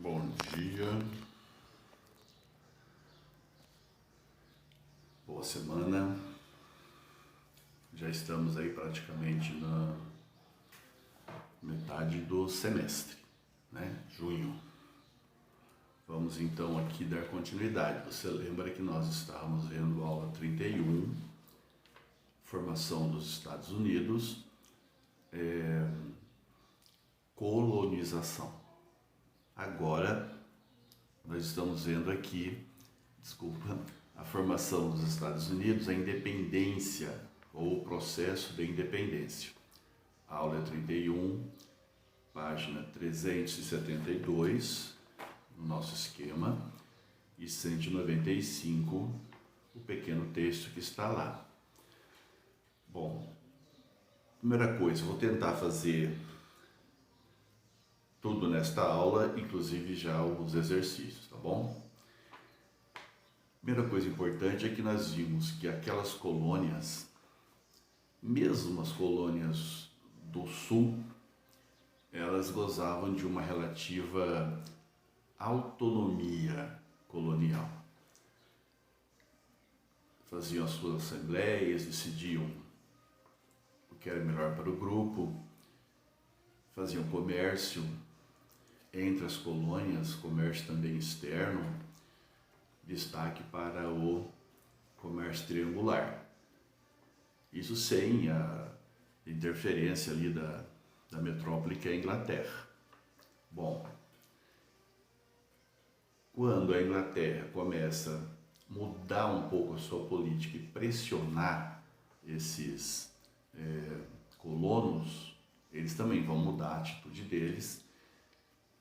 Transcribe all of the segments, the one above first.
Bom dia, boa semana. Já estamos aí praticamente na metade do semestre, né? Junho. Vamos então aqui dar continuidade. Você lembra que nós estávamos vendo a aula 31, formação dos Estados Unidos, colonização. Agora nós estamos vendo aqui, a formação dos Estados Unidos, a independência ou o processo de independência. Aula 31, página 372, no nosso esquema, e 195, o pequeno texto que está lá. Bom, primeira coisa, vou tentar fazer tudo nesta aula, inclusive já os exercícios, tá bom? Primeira coisa importante é que nós vimos que aquelas colônias, mesmo as colônias do sul, elas gozavam de uma relativa autonomia colonial. Faziam as suas assembleias, decidiam o que era melhor para o grupo, faziam comércio entre as colônias, comércio também externo, destaque para o comércio triangular. Isso sem a interferência ali da metrópole que é a Inglaterra. Bom, quando a Inglaterra começa a mudar um pouco a sua política e pressionar esses colonos, eles também vão mudar a atitude deles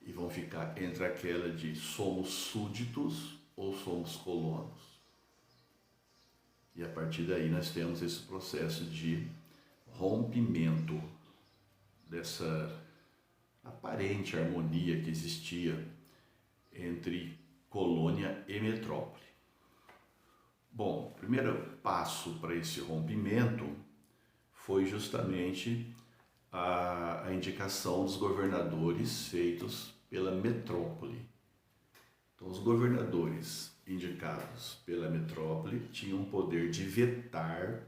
e vão ficar entre aquela de somos súditos ou somos colonos. E a partir daí nós temos esse processo de rompimento dessa aparente harmonia que existia entre colônia e metrópole. Bom, o primeiro passo para esse rompimento foi justamente a indicação dos governadores feitos pela metrópole. Então, os governadores indicados pela metrópole tinham o poder de vetar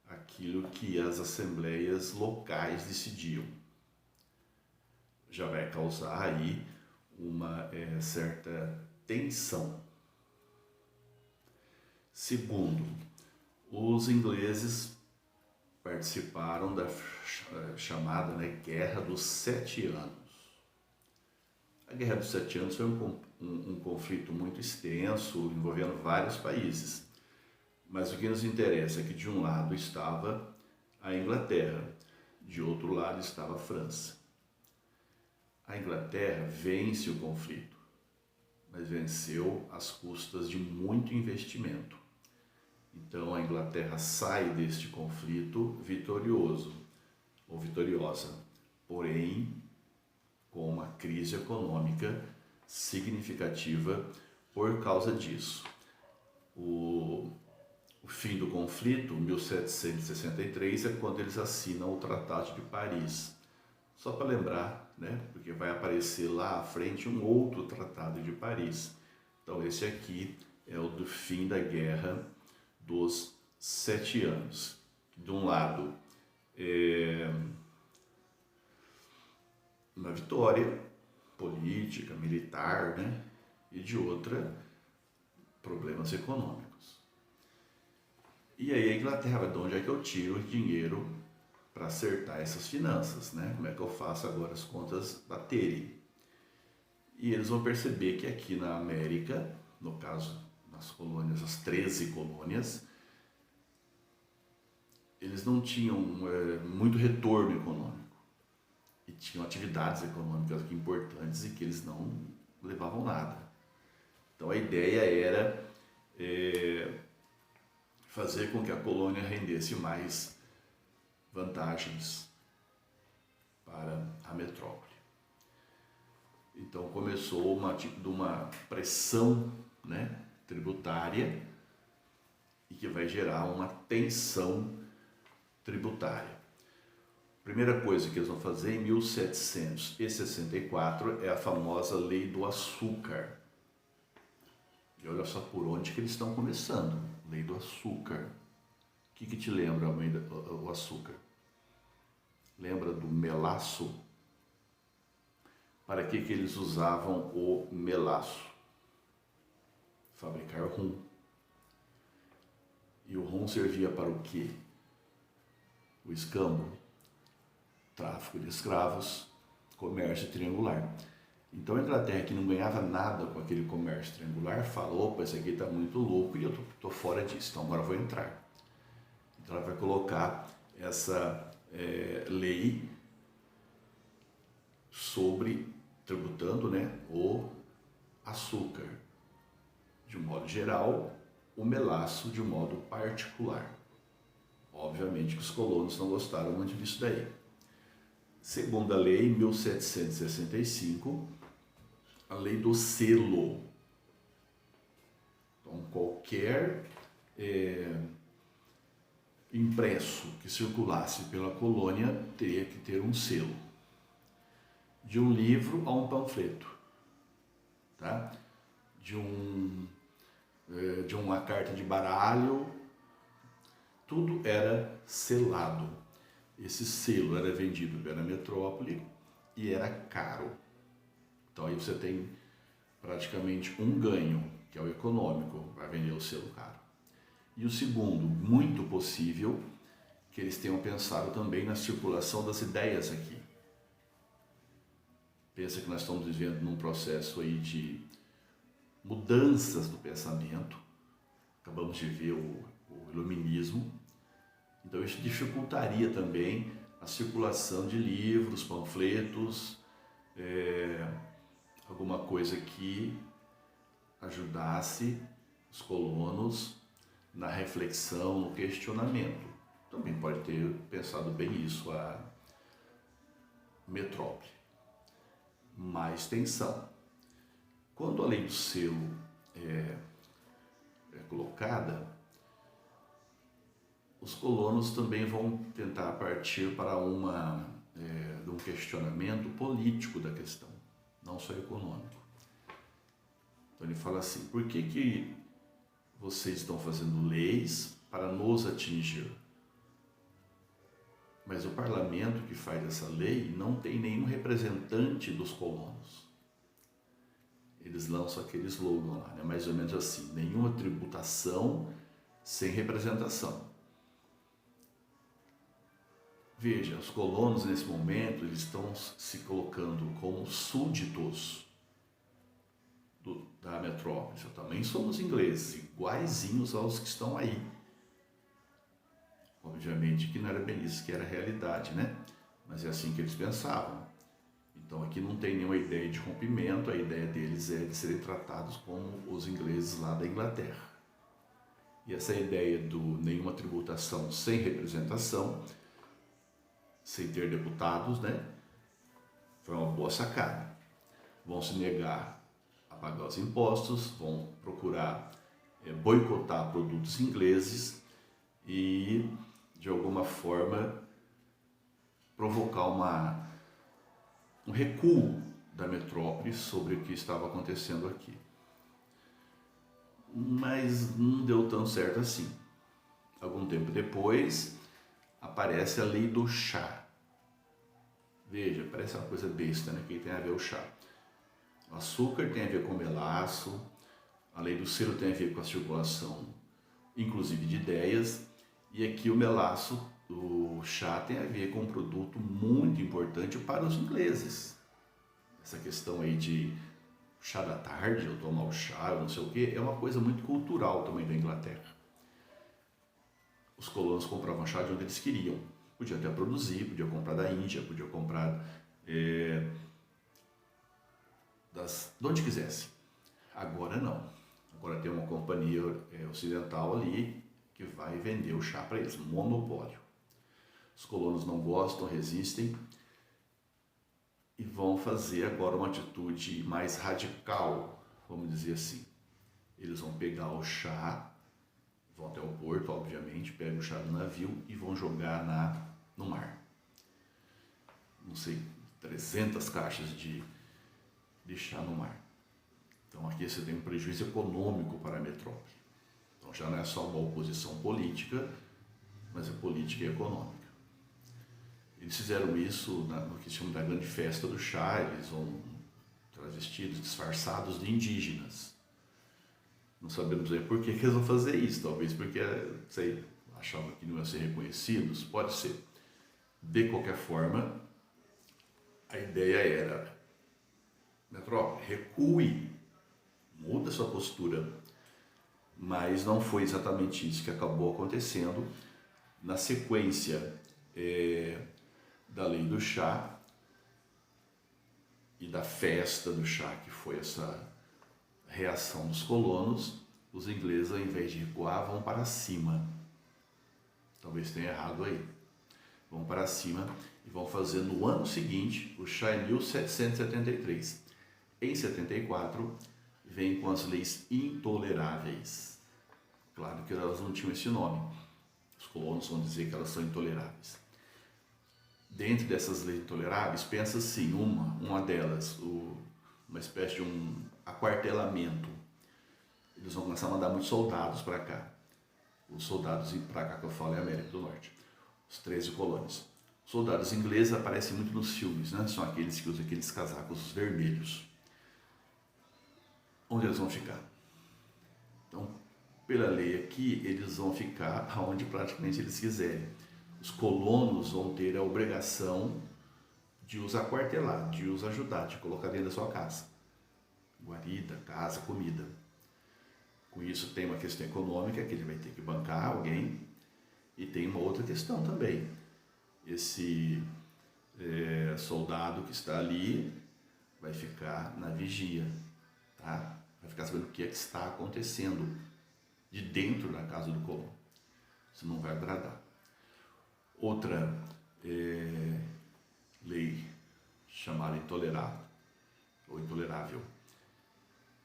aquilo que as assembleias locais decidiam. Já vai causar aí uma certa tensão. Segundo, os ingleses participaram da chamada Guerra dos 7 Anos. A Guerra dos 7 Anos foi um conflito muito extenso, envolvendo vários países. Mas o que nos interessa é que de um lado estava a Inglaterra, de outro lado estava a França. A Inglaterra vence o conflito, mas venceu às custas de muito investimento. Então a Inglaterra sai deste conflito vitorioso ou vitoriosa, porém com uma crise econômica significativa por causa disso. O fim do conflito, 1763, é quando eles assinam o Tratado de Paris. Só para lembrar, né, porque vai aparecer lá à frente um outro Tratado de Paris. Então esse aqui é o do fim da Guerra dos 7 Anos. De um lado, uma vitória política, militar, né? E de outra, problemas econômicos. E aí a Inglaterra, de onde é que eu tiro o dinheiro para acertar essas finanças, né? Como é que eu faço agora as contas baterem? E eles vão perceber que aqui na América, no caso nas colônias, as 13 colônias, eles não tinham muito retorno econômico. E tinham atividades econômicas aqui importantes e que eles não levavam nada. Então a ideia era fazer com que a colônia rendesse mais vantagens para a metrópole. Então começou uma pressão, né, tributária e que vai gerar uma tensão tributária. Primeira coisa que eles vão fazer em 1764 é a famosa Lei do Açúcar. E olha só por onde que eles estão começando. Lei do Açúcar. O que te lembra o açúcar? Lembra do melaço? Para que eles usavam o melaço? Fabricar rum. E o rum servia para o quê? O escambo, tráfico de escravos, comércio triangular. Então a Inglaterra, que não ganhava nada com aquele comércio triangular, falou: opa, esse aqui está muito louco e eu tô fora disso, então agora eu vou entrar. Então ela vai colocar essa lei sobre, tributando, né, o açúcar de um modo geral, o melaço de um modo particular. Obviamente que os colonos não gostaram muito disso daí. Segunda lei, em 1765, a lei do selo. Então, qualquer impresso que circulasse pela colônia teria que ter um selo. De um livro a um panfleto, tá? De uma carta de baralho, tudo era selado. Esse selo era vendido pela metrópole e era caro. Então aí você tem praticamente um ganho, que é o econômico, vai vender o selo caro. E o segundo, muito possível, que eles tenham pensado também na circulação das ideias aqui. Pensa que nós estamos vivendo num processo aí de mudanças do pensamento. Acabamos de ver o iluminismo. Então isso dificultaria também a circulação de livros, panfletos, alguma coisa que ajudasse os colonos na reflexão, no questionamento. Também pode ter pensado bem isso a metrópole. Mais tensão. Quando a lei do selo é colocada, os colonos também vão tentar partir para um questionamento político da questão, não só econômico. Então ele fala assim: por que vocês estão fazendo leis para nos atingir? Mas o parlamento que faz essa lei não tem nenhum representante dos colonos. Eles lançam aquele slogan lá, né? Mais ou menos assim: nenhuma tributação sem representação. Veja, os colonos nesse momento eles estão se colocando como súditos da metrópole. Também somos ingleses, iguaizinhos aos que estão aí. Obviamente que não era bem isso que era a realidade, né? Mas é assim que eles pensavam. Então aqui não tem nenhuma ideia de rompimento, a ideia deles é de serem tratados como os ingleses lá da Inglaterra. E essa ideia do nenhuma tributação sem representação, sem ter deputados, né? Foi uma boa sacada. Vão se negar a pagar os impostos, vão procurar boicotar produtos ingleses e, de alguma forma, provocar um recuo da metrópole sobre o que estava acontecendo aqui. Mas não deu tão certo assim. Algum tempo depois, aparece a lei do chá. Veja, parece uma coisa besta, né? O que tem a ver o chá? O açúcar tem a ver com o melaço, a lei do selo tem a ver com a circulação, inclusive de ideias, e aqui o melaço, o chá, tem a ver com um produto muito importante para os ingleses. Essa questão aí de chá da tarde, eu tomar o chá, eu não sei o que, é uma coisa muito cultural também da Inglaterra. Os colonos compravam chá de onde eles queriam. Podiam até produzir, podiam comprar da Índia, podiam comprar de onde quisesse. Agora não. Agora tem uma companhia ocidental ali que vai vender o chá para eles, monopólio. Os colonos não gostam, resistem e vão fazer agora uma atitude mais radical, vamos dizer assim. Eles vão pegar o chá, vão até o porto, obviamente, pegam o chá no navio e vão jogar no mar. não sei, 300 caixas de chá no mar. Então aqui você tem um prejuízo econômico para a metrópole. Então já não é só uma oposição política, mas é política e econômica. Eles fizeram isso no que se chama da grande festa do chá, eles vão travestidos, disfarçados de indígenas. Não sabemos aí por que eles vão fazer isso, talvez porque, sei, achavam que não iam ser reconhecidos, pode ser. De qualquer forma, a ideia era, metrópole, recue, muda sua postura, mas não foi exatamente isso que acabou acontecendo. Na sequência da lei do chá e da festa do chá, que foi essa reação dos colonos, os ingleses, ao invés de recuar, vão para cima. Talvez tenha errado aí. Vão para cima e vão fazer no ano seguinte o chá em 1773. Em 74, vem com as leis intoleráveis. Claro que elas não tinham esse nome. Os colonos vão dizer que elas são intoleráveis. Dentro dessas leis intoleráveis, pensa assim, uma delas, uma espécie de um aquartelamento. Eles vão começar a mandar muitos soldados para cá. Os soldados para cá que eu falo é a América do Norte. Os 13 colônias. Os soldados ingleses aparecem muito nos filmes, né? São aqueles que usam aqueles casacos vermelhos. Onde eles vão ficar? Então, pela lei aqui, eles vão ficar onde praticamente eles quiserem. Os colonos vão ter a obrigação de os aquartelar, de os ajudar, de colocar dentro da sua casa. Guarida, casa, comida. Com isso tem uma questão econômica, que ele vai ter que bancar alguém, e tem uma outra questão também. Esse soldado que está ali vai ficar na vigia, tá? Vai ficar sabendo o que é que está acontecendo de dentro da casa do colono. Isso não vai agradar. Outra lei chamada intolerável, ou intolerável,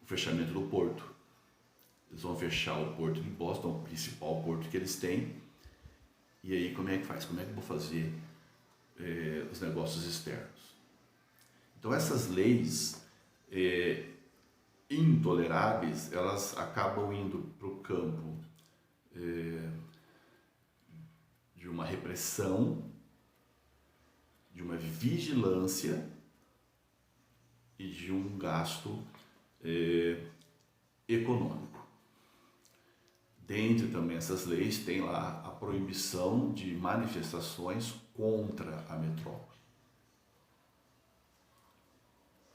o fechamento do porto. Eles vão fechar o porto de Boston, o principal porto que eles têm. E aí como é que faz? Como é que eu vou fazer os negócios externos? Então essas leis intoleráveis, elas acabam indo para o campo de uma repressão, de uma vigilância e de um gasto econômico. Dentre também essas leis tem lá a proibição de manifestações contra a metrópole.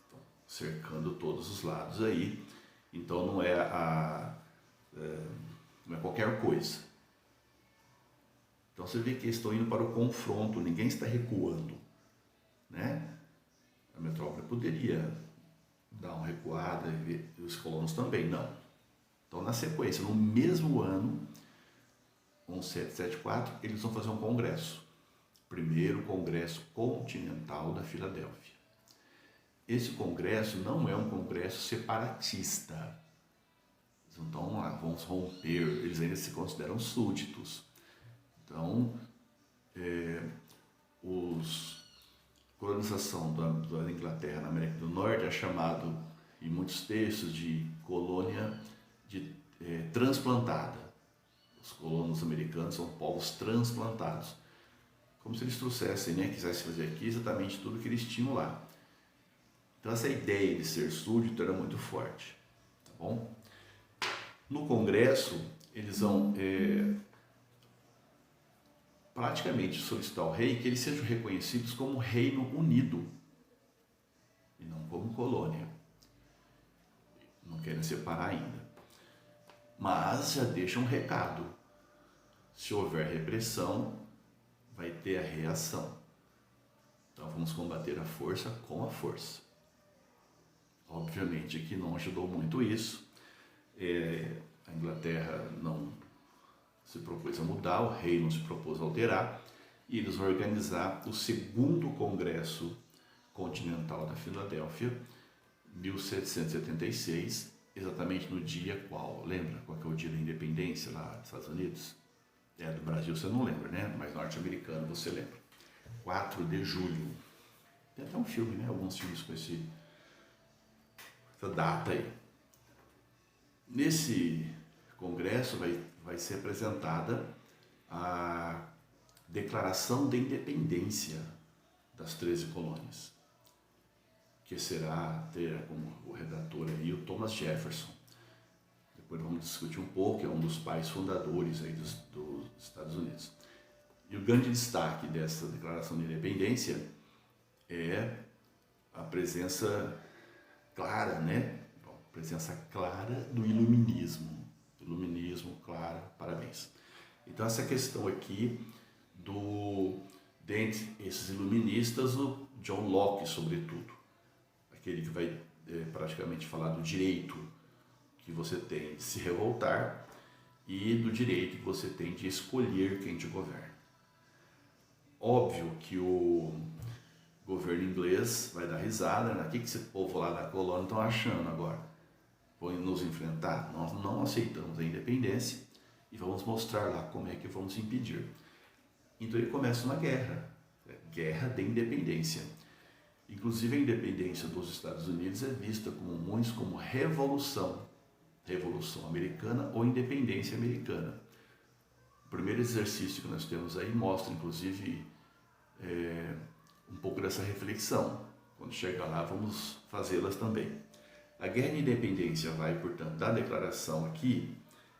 Então, cercando todos os lados aí, então não é qualquer coisa. Então você vê que eles estão indo para o confronto, ninguém está recuando, né? A metrópole poderia dar uma recuada e os colonos também, não. Então, na sequência, no mesmo ano, 1774, eles vão fazer um congresso. Primeiro Congresso Continental da Filadélfia. Esse congresso não é um congresso separatista. Eles não estão lá, vão romper, eles ainda se consideram súditos. Então, a colonização da Inglaterra na América do Norte é chamado, em muitos textos, de colônia transplantada. Os colonos americanos são povos transplantados, como se eles trouxessem, quisessem fazer aqui exatamente tudo que eles tinham lá. Então essa ideia de ser súdito era muito forte, tá bom? No Congresso eles vão praticamente solicitar ao rei que eles sejam reconhecidos como Reino Unido e não como colônia. Não querem separar ainda. Mas já deixa um recado. Se houver repressão, vai ter a reação. Então vamos combater a força com a força. Obviamente que não ajudou muito isso. A Inglaterra não se propôs a mudar, o rei não se propôs a alterar, e eles vão organizar o segundo Congresso Continental da Filadélfia, 1776, exatamente no dia qual? Lembra qual que é o dia da independência lá dos Estados Unidos? Do Brasil você não lembra, né? Mas norte-americano você lembra. 4 de julho. Tem até um filme, né? Alguns filmes com essa data aí. Nesse congresso vai ser apresentada a Declaração de Independência das 13 colônias, que terá como o redator aí o Thomas Jefferson. Depois vamos discutir um pouco, é um dos pais fundadores aí dos Estados Unidos. E o grande destaque dessa Declaração de Independência é a presença clara, né? Presença clara do iluminismo. Iluminismo, claro, parabéns. Então essa questão aqui dentre esses iluministas, o John Locke, sobretudo, aquele que vai praticamente falar do direito que você tem de se revoltar e do direito que você tem de escolher quem te governa. Óbvio que o governo inglês vai dar risada, né? O que esse povo lá da colônia estão achando agora? Vão nos enfrentar? Nós não aceitamos a independência e vamos mostrar lá como é que vamos impedir. Então ele começa uma guerra, guerra de independência. Inclusive a independência dos Estados Unidos é vista como muitos como revolução americana ou independência americana. O primeiro exercício que nós temos aí mostra, inclusive, um pouco dessa reflexão. Quando chegar lá, vamos fazê-las também. A Guerra de Independência vai, portanto, da declaração aqui,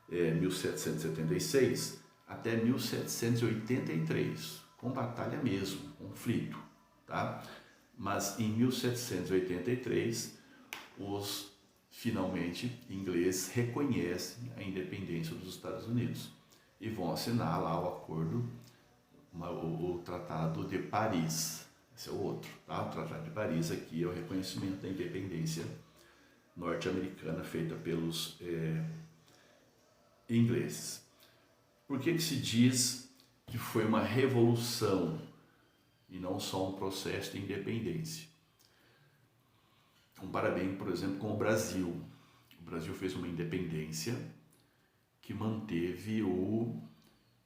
1776, até 1783, com batalha mesmo, conflito, tá? Mas em 1783, os finalmente ingleses reconhecem a independência dos Estados Unidos e vão assinar lá o acordo, o Tratado de Paris. Esse é o outro, tá? O Tratado de Paris aqui é o reconhecimento da independência norte-americana feita pelos ingleses. Por que se diz que foi uma revolução e não só um processo de independência? Compara bem, por exemplo, com o Brasil. O Brasil fez uma independência que manteve o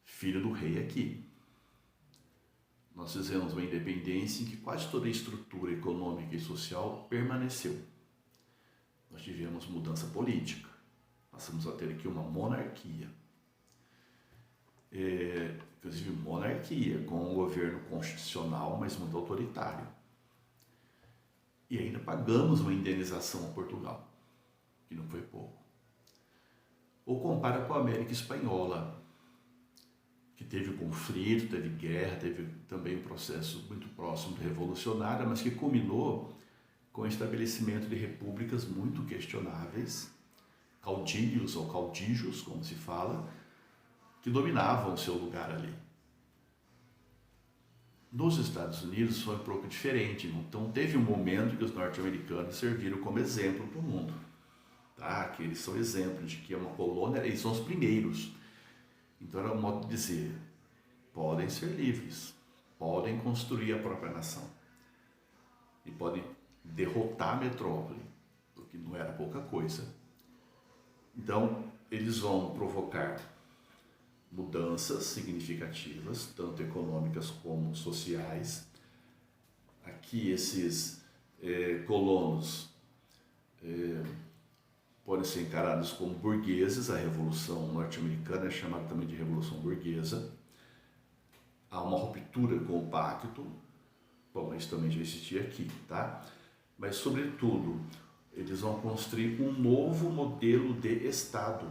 filho do rei aqui. Nós fizemos uma independência em que quase toda a estrutura econômica e social permaneceu. Nós tivemos mudança política, passamos a ter aqui uma monarquia. Inclusive monarquia, com um governo constitucional, mas muito autoritário. E ainda pagamos uma indenização a Portugal, que não foi pouco. Ou compara com a América Espanhola, que teve conflito, teve guerra, teve também um processo muito próximo de revolucionária, mas que culminou com o estabelecimento de repúblicas muito questionáveis, caudilhos ou caudillos, como se fala, que dominavam o seu lugar ali. Nos Estados Unidos foi um pouco diferente, então teve um momento que os norte-americanos serviram como exemplo para o mundo, tá? Que eles são exemplos de que é uma colônia, eles são os primeiros. Então era um modo de dizer, podem ser livres, podem construir a própria nação e podem derrotar a metrópole, o que não era pouca coisa. Então eles vão provocar mudanças significativas, tanto econômicas como sociais. Aqui esses colonos podem ser encarados como burgueses. A Revolução Norte-Americana é chamada também de Revolução Burguesa. Há uma ruptura com o pacto, bom, isso também já existia aqui, tá? Mas, sobretudo, eles vão construir um novo modelo de Estado.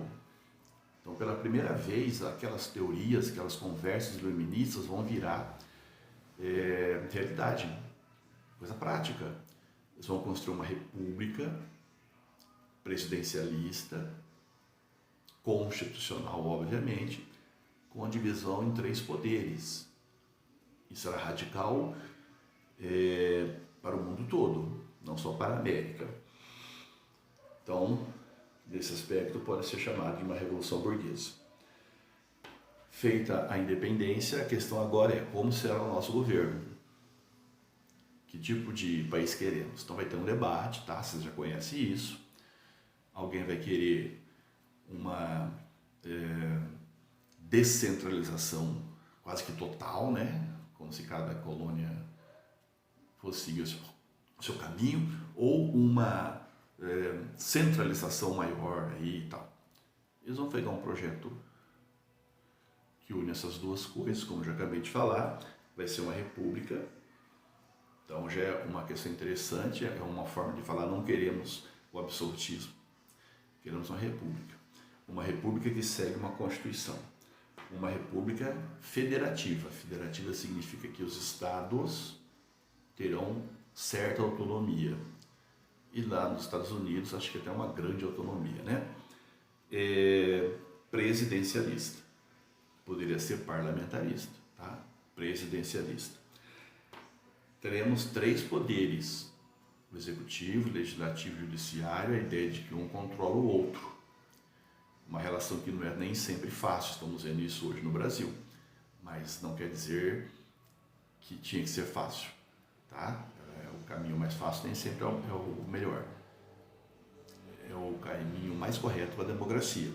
Então, pela primeira vez, aquelas teorias, aquelas conversas iluministas vão virar realidade, coisa prática. Eles vão construir uma república presidencialista, constitucional, obviamente, com a divisão em 3 poderes. Isso era radical para o mundo todo, não só para a América. Então, nesse aspecto, pode ser chamado de uma revolução burguesa. Feita a independência, a questão agora é como será o nosso governo. Que tipo de país queremos? Então vai ter um debate, tá? Vocês já conhecem isso. Alguém vai querer uma descentralização quase que total, né? Como se cada colônia prosseguir o seu caminho, ou uma centralização maior aí e tal. Eles vão pegar um projeto que une essas duas coisas, como eu já acabei de falar, vai ser uma república. Então já é uma questão interessante, é uma forma de falar, não queremos o absolutismo, queremos uma república que segue uma constituição, uma república federativa. Federativa significa que os estados terão certa autonomia, e lá nos Estados Unidos acho que até uma grande autonomia, né? Presidencialista, poderia ser parlamentarista, tá? Presidencialista. Teremos 3 poderes, o executivo, o legislativo e o judiciário, a ideia de que um controla o outro. Uma relação que não é nem sempre fácil, estamos vendo isso hoje no Brasil, mas não quer dizer que tinha que ser fácil, tá? O caminho mais fácil nem sempre é o melhor, é o caminho mais correto para a democracia,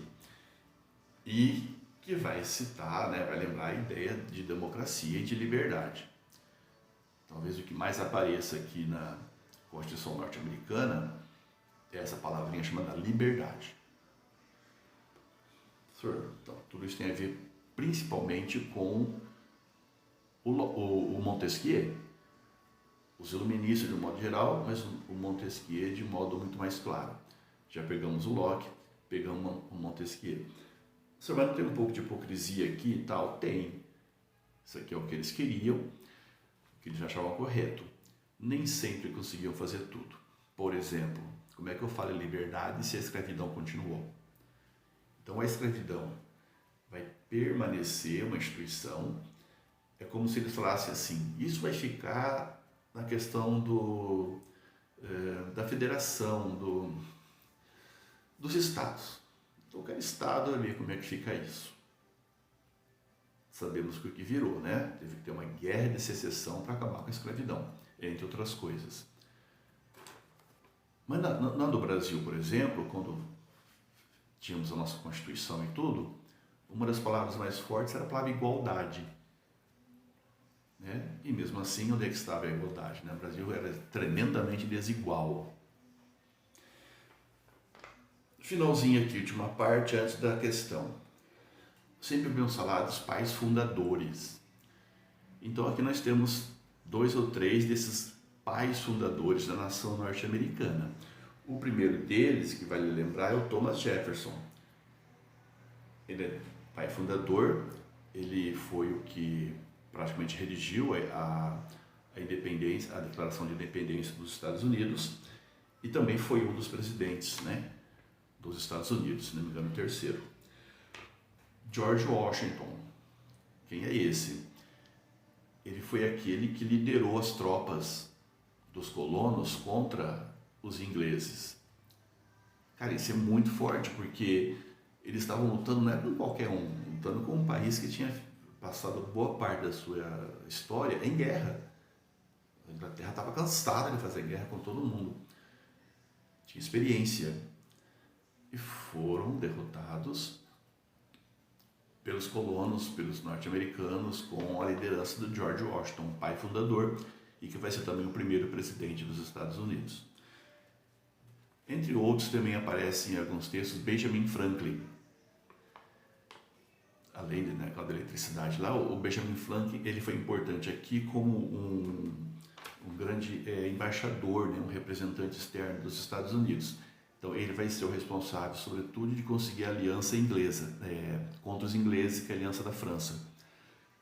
e que vai citar, né, vai lembrar a ideia de democracia e de liberdade. Talvez o que mais apareça aqui na Constituição norte-americana é essa palavrinha chamada liberdade. Então, tudo isso tem a ver principalmente com o Montesquieu, os iluministas de um modo geral, mas o Montesquieu de modo muito mais claro. Já pegamos o Locke, pegamos o Montesquieu. Você vai ter um pouco de hipocrisia aqui e tal? Tem. Isso aqui é o que eles queriam, o que eles achavam correto. Nem sempre conseguiam fazer tudo. Por exemplo, como é que eu falo em liberdade se a escravidão continuou? Então a escravidão vai permanecer uma instituição, é como se eles falassem assim, isso vai ficar na questão da federação, dos estados. Então cada estado vai ver como é que fica isso. Sabemos que o que virou, né? Teve que ter uma guerra de secessão para acabar com a escravidão, entre outras coisas. Mas no Brasil, por exemplo, quando tínhamos a nossa Constituição e tudo, uma das palavras mais fortes era a palavra igualdade. Né? E mesmo assim, onde é que estava a igualdade? Né? O Brasil era tremendamente desigual. Finalzinho aqui, última parte antes da questão. Sempre vemos falar dos pais fundadores. Então aqui nós temos 2 ou 3 desses pais fundadores da nação norte-americana. O primeiro deles, que vale lembrar, é o Thomas Jefferson. Ele é pai fundador, ele foi o que praticamente redigiu a independência, a Declaração de Independência dos Estados Unidos, e também foi um dos presidentes, né, dos Estados Unidos, se não me engano, o terceiro. George Washington, quem é esse? Ele foi aquele que liderou as tropas dos colonos contra os ingleses. Cara, isso é muito forte, porque eles estavam lutando não é com qualquer um, lutando com um país que tinha passado boa parte da sua história em guerra. A Inglaterra estava cansada de fazer guerra com todo mundo. Tinha experiência. E foram derrotados pelos colonos, pelos norte-americanos, com a liderança do George Washington, pai fundador, e que vai ser também o primeiro presidente dos Estados Unidos. Entre outros, também aparecem em alguns textos Benjamin Franklin. Além da eletricidade lá, o Benjamin Franklin ele foi importante aqui como um grande embaixador, né, um representante externo dos Estados Unidos. Então ele vai ser o responsável, sobretudo, de conseguir a aliança inglesa contra os ingleses, que é a aliança da França.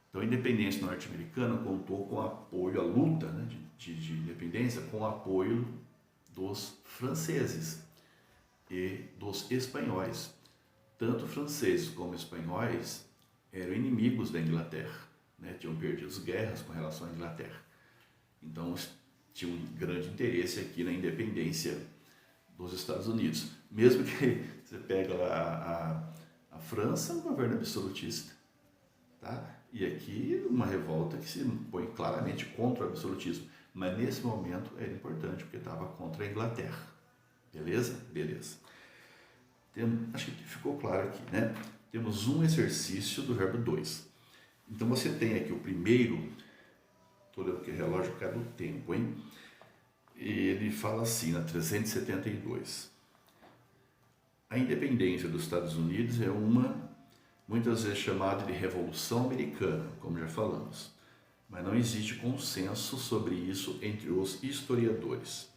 Então a independência norte-americana contou com o apoio, a luta, né, de independência, com o apoio dos franceses e dos espanhóis. Tanto franceses como espanhóis eram inimigos da Inglaterra, né? Tinham perdido guerras com relação à Inglaterra. Então tinha um grande interesse aqui na independência dos Estados Unidos. Mesmo que você pega lá a França, um governo absolutista, tá? E aqui uma revolta que se põe claramente contra o absolutismo. Mas nesse momento era importante, porque estava contra a Inglaterra. Beleza? Beleza. Acho que ficou claro aqui, né? Temos um exercício do verbo 2. Então você tem aqui o primeiro, Tô olhando aqui o relógio por causa do tempo, hein? E ele fala assim, na 372. A independência dos Estados Unidos é muitas vezes chamada de Revolução Americana, como já falamos, mas não existe consenso sobre isso entre os historiadores.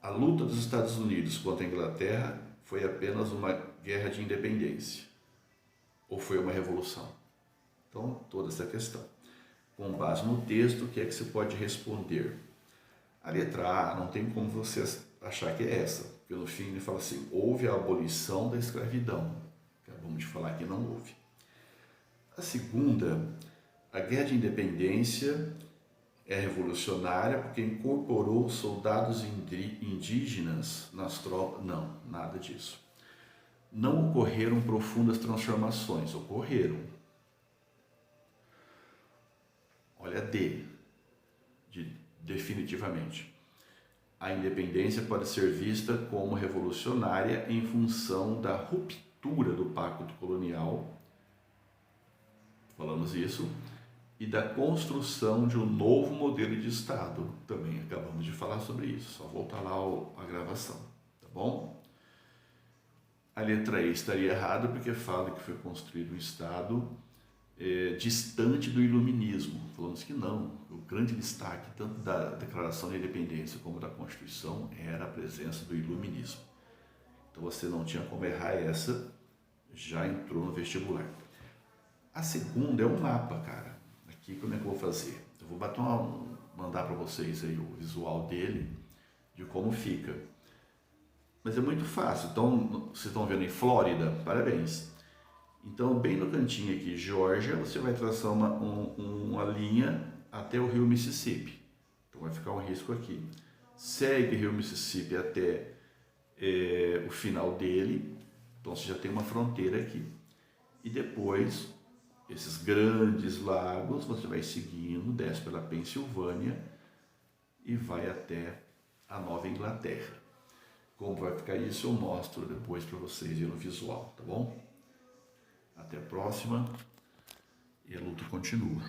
A luta dos Estados Unidos contra a Inglaterra foi apenas uma guerra de independência, ou foi uma revolução? Então, toda essa questão. Com base no texto, o que é que você pode responder? A letra A não tem como você achar que é essa, porque no fim ele fala assim, houve a abolição da escravidão. Acabamos de falar que não houve. A segunda, a guerra de independência é revolucionária porque incorporou soldados indígenas nas tropas. Não, nada disso. Não ocorreram profundas transformações, ocorreram. Olha, definitivamente. A independência pode ser vista como revolucionária em função da ruptura do pacto colonial, falamos isso, e da construção de um novo modelo de Estado. Também acabamos de falar sobre isso, só voltar lá a gravação, tá bom? A letra E estaria errada porque fala que foi construído um Estado distante do iluminismo. Falamos que não. O grande destaque, tanto da Declaração de Independência como da Constituição, era a presença do iluminismo. Então você não tinha como errar essa, já entrou no vestibular. A segunda é um mapa, cara. Aqui como é que eu vou fazer? Eu vou mandar para vocês aí o visual dele, de como fica. Mas é muito fácil. Então, vocês estão vendo em Flórida? Parabéns. Então, bem no cantinho aqui, Geórgia, você vai traçar uma linha até o rio Mississippi. Então, vai ficar um risco aqui. Segue o rio Mississippi até o final dele. Então, você já tem uma fronteira aqui. E depois, esses grandes lagos, você vai seguindo, desce pela Pensilvânia e vai até a Nova Inglaterra. Como vai ficar isso, eu mostro depois para vocês aí no visual, tá bom? Até a próxima e a luta continua.